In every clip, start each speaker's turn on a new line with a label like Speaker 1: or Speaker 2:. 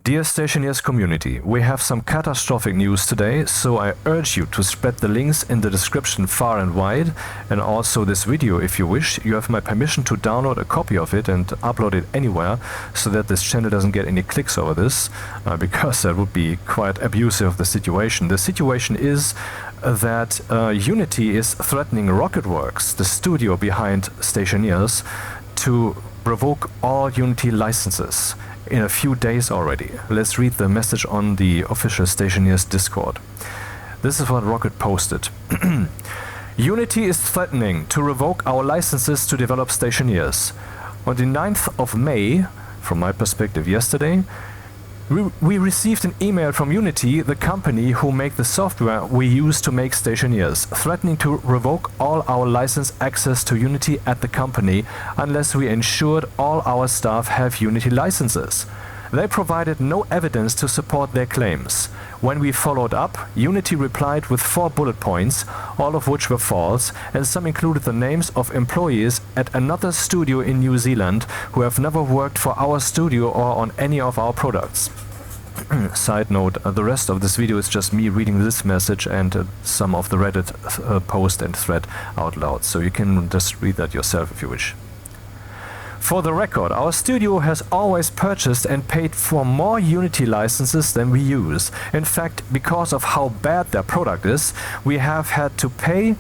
Speaker 1: Dear Stationeers community, we have some catastrophic news today, so I urge you to spread the links in the description far and wide, and also this video if you wish. You have my permission to download a copy of it and upload it anywhere, so that this channel doesn't get any clicks over this, because that would be quite abusive of the situation. The situation is that Unity is threatening RocketWerkz, the studio behind Stationeers, to revoke all Unity licenses in a few days already. Let's read the message on the official Stationeers Discord. This is what Rocket posted. Unity is threatening to revoke our licenses to develop Stationeers. On the 9th of May, from my perspective yesterday, we received an email from Unity, the company who make the software we use to make Stationeers, threatening to revoke all our license access to Unity at the company unless we ensured all our staff have Unity licenses. They provided no evidence to support their claims. When we followed up, Unity replied with 4 bullet points, all of which were false, and some included the names of employees at another studio in New Zealand who have never worked for our studio or on any of our products. Side note, the rest of this video is just me reading this message and some of the Reddit post and thread out loud, so you can just read that yourself if you wish. For the record, our studio has always purchased and paid for more Unity licenses than we use. In fact, because of how bad their product is, we have had to pay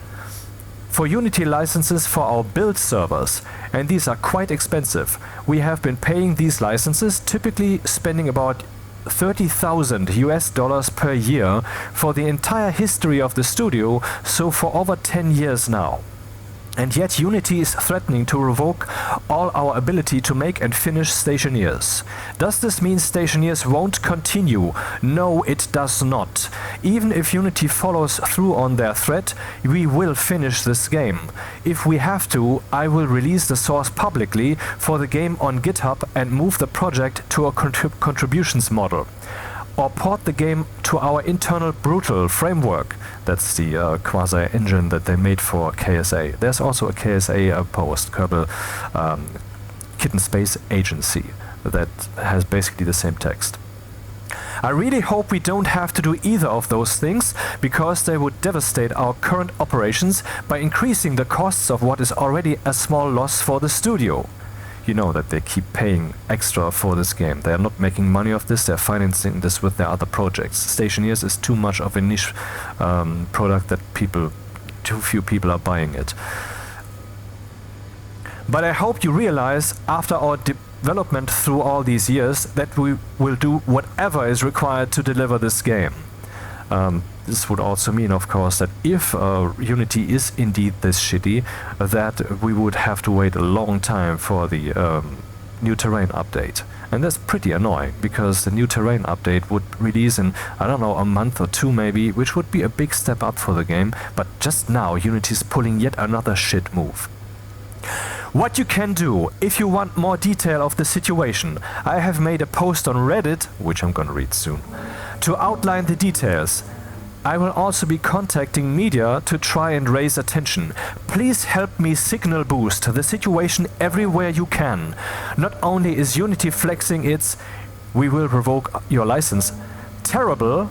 Speaker 1: for Unity licenses for our build servers, and these are quite expensive. We have been paying these licenses, typically spending about $30,000 per year for the entire history of the studio, so for over 10 years now. And yet Unity is threatening to revoke all our ability to make and finish Stationeers. Does this mean Stationeers won't continue? No, it does not. Even if Unity follows through on their threat, we will finish this game. If we have to, I will release the source publicly for the game on GitHub and move the project to a contributions model. Or port the game to our internal Brutal framework. That's the quasi-engine that they made for KSA. There's also a KSA post, Kerbal Kitten Space Agency, that has basically the same text. I really hope we don't have to do either of those things, because they would devastate our current operations by increasing the costs of what is already a small loss for the studio. You know that they keep paying extra for this game. They are not making money off this, they're financing this with their other projects. Stationeers is too much of a niche product that too few people are buying it. But I hope you realize, after our development through all these years, that we will do whatever is required to deliver this game. This would also mean, of course, that if Unity is indeed this shitty, that we would have to wait a long time for the new terrain update. And that's pretty annoying, because the new terrain update would release in, I don't know, a month or two maybe, which would be a big step up for the game, but just now Unity is pulling yet another shit move. What you can do, if you want more detail of the situation, I have made a post on Reddit, which I'm gonna read soon, to outline the details. I will also be contacting media to try and raise attention. Please help me signal boost the situation everywhere you can. Not only is Unity flexing its "we will revoke your license" terrible,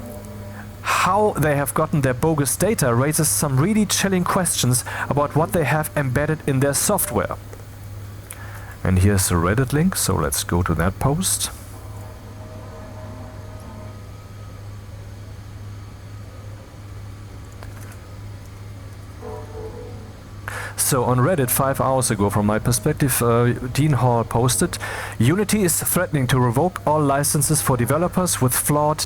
Speaker 1: how they have gotten their bogus data raises some really chilling questions about what they have embedded in their software. And here's the Reddit link, so let's go to that post. So on Reddit 5 hours ago, from my perspective, Dean Hall posted, Unity is threatening to revoke all licenses for developers with flawed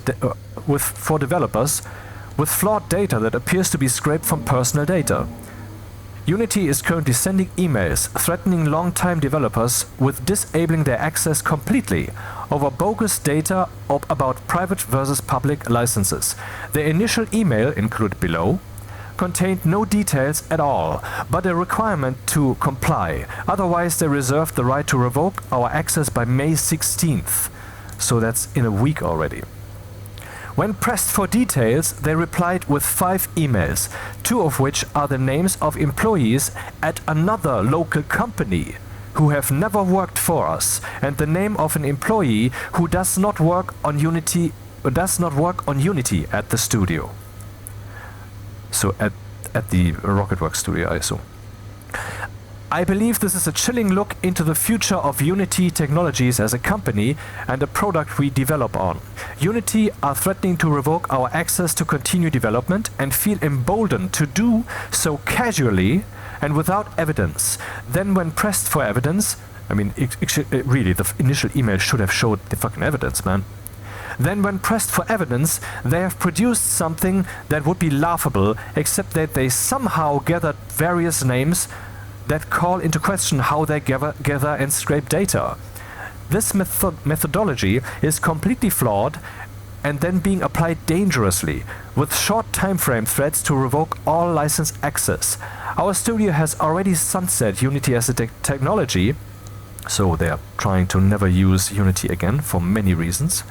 Speaker 1: data that appears to be scraped from personal data. Unity is currently sending emails threatening long-time developers with disabling their access completely over bogus data about private versus public licenses. The initial email, included below, contained no details at all, but a requirement to comply. Otherwise, they reserved the right to revoke our access by May 16th. So that's in a week already. When pressed for details, they replied with 5 emails, 2 of which are the names of employees at another local company. who have never worked for us, and the name of an employee who does not work on Unity at the studio. So at the RocketWerkz studio, I assume. I believe this is a chilling look into the future of Unity Technologies as a company and a product we develop on. Unity are threatening to revoke our access to continue development and feel emboldened to do so casually and without evidence. Then when pressed for evidence, I mean, really, the initial email should have showed the fucking evidence, man. Then when pressed for evidence, they have produced something that would be laughable, except that they somehow gathered various names that call into question how they gather and scrape data. This methodology is completely flawed and then being applied dangerously, with short timeframe threats to revoke all license access. Our studio has already sunset Unity as a technology, so they are trying to never use Unity again for many reasons.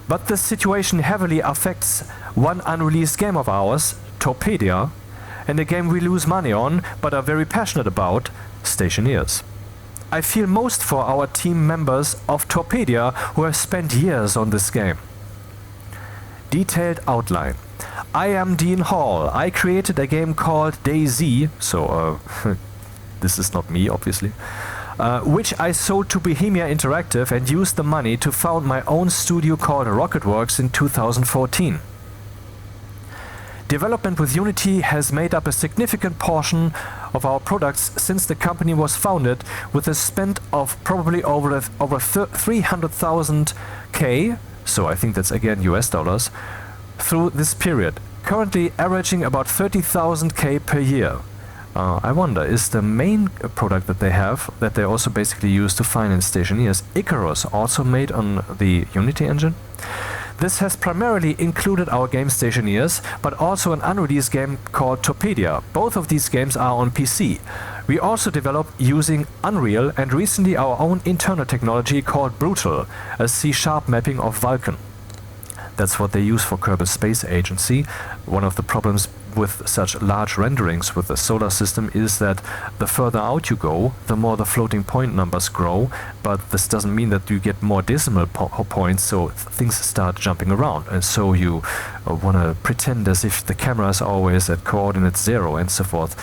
Speaker 1: But this situation heavily affects one unreleased game of ours, Torpedia, and a game we lose money on but are very passionate about, Stationeers. I feel most for our team members of Torpedia who have spent years on this game. Detailed outline. I am Dean Hall. I created a game called DayZ, so this is not me obviously, which I sold to Bohemia Interactive and used the money to found my own studio called RocketWerkz in 2014. Development with Unity has made up a significant portion of our products since the company was founded, with a spend of probably over 300,000 K, so I think that's again US dollars, through this period, currently averaging about 30,000 K per year. I wonder, is the main product that they have, that they also basically use to finance Stationeers, Icarus, also made on the Unity engine? This has primarily included our game Stationeers, but also an unreleased game called Torpedia. Both of these games are on PC. We also develop using Unreal and recently our own internal technology called Brutal, a C# mapping of Vulkan. That's what they use for Kerbal Space Agency. One of the problems with such large renderings with the solar system is that the further out you go, the more the floating point numbers grow, but this doesn't mean that you get more decimal points, so things start jumping around, and so you want to pretend as if the camera is always at coordinate 0 and so forth.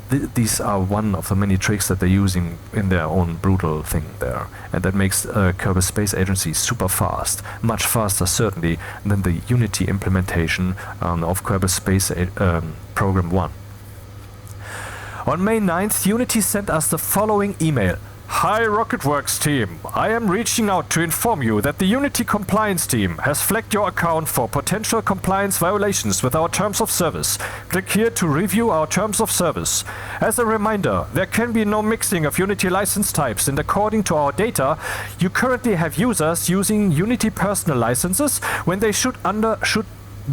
Speaker 1: These are one of the many tricks that they're using in their own Brutal thing there, and that makes Kerbal Space Agency super fast, much faster certainly than the Unity implementation of Kerbal Space Program 1. On May 9th, Unity sent us the following email. Hi RocketWerkz team, I am reaching out to inform you that the Unity compliance team has flagged your account for potential compliance violations with our terms of service. Click here to review our terms of service. As a reminder, there can be no mixing of Unity license types, and according to our data, you currently have users using Unity personal licenses when they should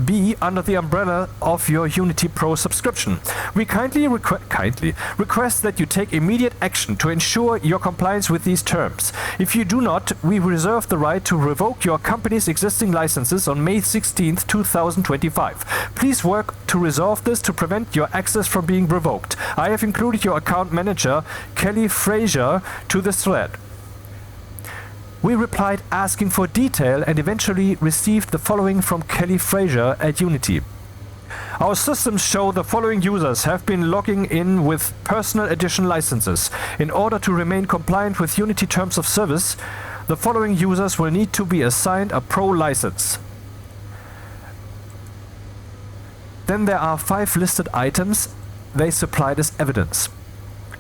Speaker 1: be under the umbrella of your Unity Pro subscription. We kindly request that you take immediate action to ensure your compliance with these terms. If you do not, we reserve the right to revoke your company's existing licenses on May 16th, 2025. Please work to resolve this to prevent your access from being revoked. I have included your account manager, Kelly Fraser, to this thread. We replied asking for detail and eventually received the following from Kelly Fraser at Unity. Our systems show the following users have been logging in with personal edition licenses. In order to remain compliant with Unity terms of service, the following users will need to be assigned a Pro license. Then there are 5 listed items they supplied as evidence.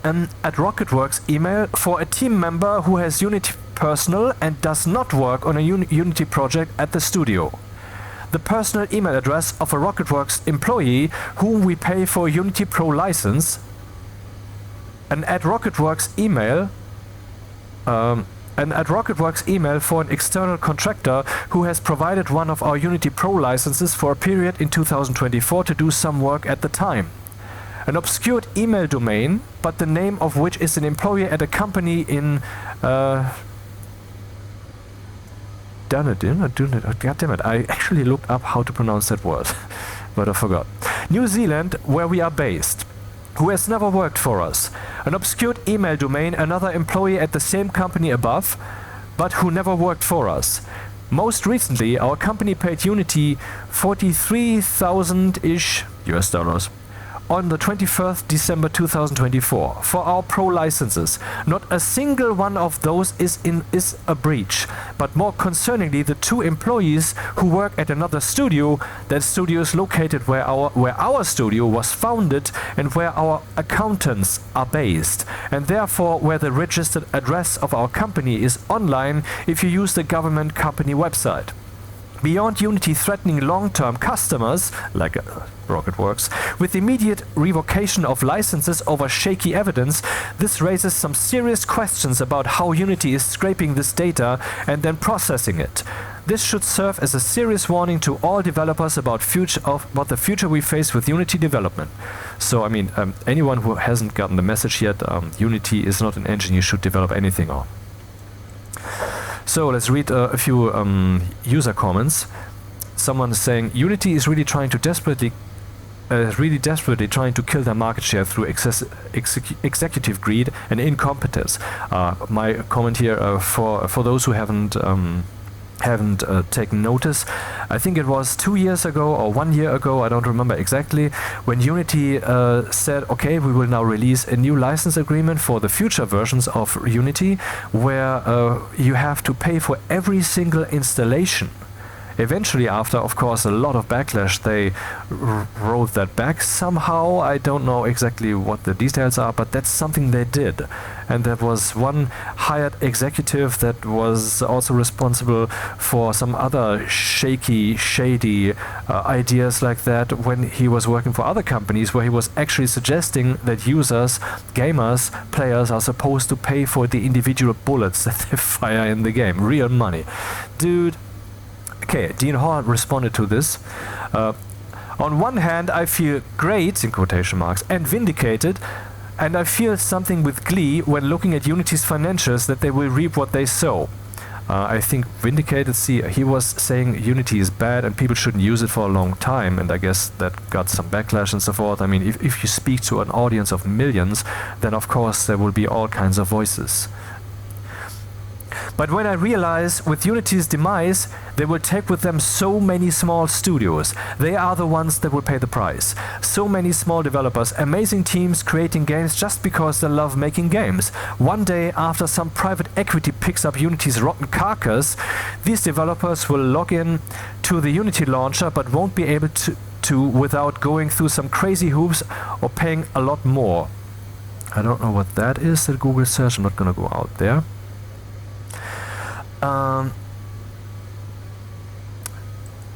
Speaker 1: At RocketWerkz email for a team member who has Unity personal and does not work on a Unity project at the studio. The personal email address of a RocketWerkz employee whom we pay for a Unity Pro license. An at RocketWerkz email for an external contractor who has provided one of our Unity Pro licenses for a period in 2024 to do some work at the time. An obscured email domain, but the name of which is an employee at a company in goddammit, I actually looked up how to pronounce that word, but I forgot. New Zealand, where we are based, who has never worked for us. an obscured email domain, another employee at the same company above, but who never worked for us. Most recently, our company paid Unity 43,000-ish US dollars on the 21st December 2024 for our Pro licenses. Not a single one of those is a breach, but more concerningly, the 2 employees who work at another studio, that studio is located where our studio was founded and where our accountants are based, and therefore where the registered address of our company is online if you use the government company website. Beyond Unity threatening long-term customers, like RocketWerkz, with immediate revocation of licenses over shaky evidence, this raises some serious questions about how Unity is scraping this data and then processing it. This should serve as a serious warning to all developers about the future we face with Unity development. So, I mean, anyone who hasn't gotten the message yet, Unity is not an engine you should develop anything on. So let's read a few user comments. Someone is saying Unity is really trying to desperately trying to kill their market share through executive greed and incompetence. My comment here for those who haven't taken notice, I think it was 2 years ago or 1 year ago, I don't remember exactly, when Unity said, okay, we will now release a new license agreement for the future versions of Unity, where you have to pay for every single installation. Eventually, after, of course, a lot of backlash, they wrote that back somehow. I don't know exactly what the details are, but that's something they did. And there was one hired executive that was also responsible for some other shady ideas like that when he was working for other companies, where he was actually suggesting that users, gamers, players are supposed to pay for the individual bullets that they fire in the game. Real money. Dude. Okay, Dean Hall responded to this. On one hand, I feel great, in quotation marks, and vindicated, and I feel something with glee when looking at Unity's financials that they will reap what they sow. I think vindicated, see, he was saying Unity is bad and people shouldn't use it for a long time, and I guess that got some backlash and so forth. I mean, if you speak to an audience of millions, then of course there will be all kinds of voices. But when I realize with Unity's demise, they will take with them so many small studios. They are the ones that will pay the price. So many small developers, amazing teams creating games just because they love making games. One day, after some private equity picks up Unity's rotten carcass, these developers will log in to the Unity launcher but won't be able to without going through some crazy hoops or paying a lot more. I don't know what that is, that Google search. I'm not going to go out there.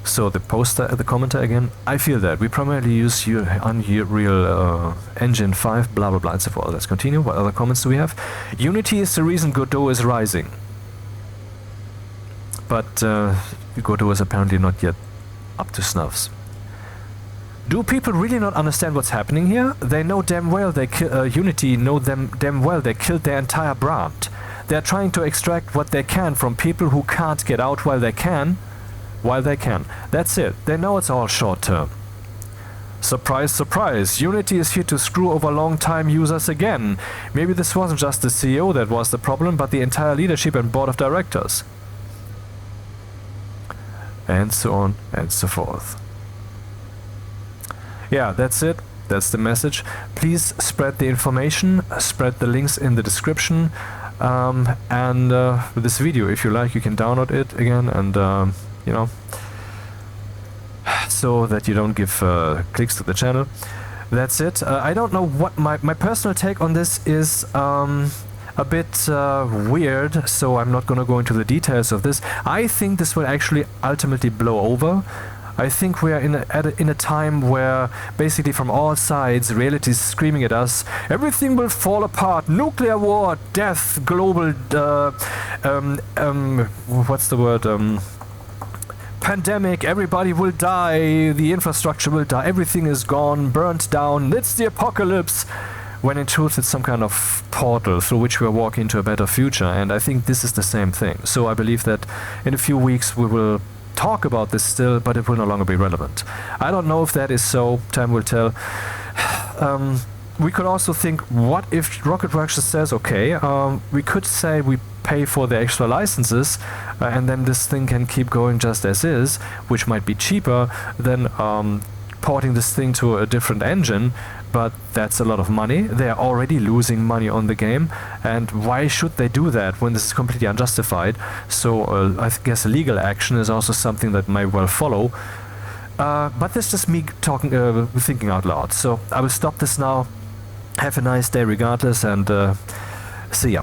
Speaker 1: So the commenter again, I feel that we primarily use Unreal Engine 5, blah blah blah and so forth. Let's continue. What other comments do we have? Unity is the reason Godot is rising, but Godot is apparently not yet up to snuffs. Do people really not understand what's happening here? They know damn well Unity know damn well they killed their entire brand. They're trying to extract what they can from people who can't get out while they can. That's it. They know it's all short-term. Surprise, surprise. Unity is here to screw over long-time users again. Maybe this wasn't just the CEO that was the problem, but the entire leadership and board of directors. And so on and so forth. Yeah, that's it. That's the message. Please spread the information. Spread the links in the description. And with this video, if you like, you can download it again and you know, so that you don't give clicks to the channel. That's it. I don't know what my personal take on this is. A bit weird, so I'm not gonna go into the details of this. I think this will actually ultimately blow over. I think we are in a time where basically from all sides reality is screaming at us, everything will fall apart, nuclear war, death, global what's the word, pandemic, everybody will die, the infrastructure will die, everything is gone, burnt down, it's the apocalypse, when in truth it's some kind of portal through which we are walking into a better future. And I think this is the same thing. So I believe that in a few weeks we will talk about this still, but it will no longer be relevant. I don't know if that is so, time will tell. we could also think, what if RocketWerkz just says, okay, we could say we pay for the extra licenses and then this thing can keep going just as is, which might be cheaper than porting this thing to a different engine, but that's a lot of money. They're already losing money on the game, and why should they do that when this is completely unjustified? So I guess legal action is also something that might well follow. But that's just me talking, thinking out loud. So I will stop this now. Have a nice day regardless, and see ya.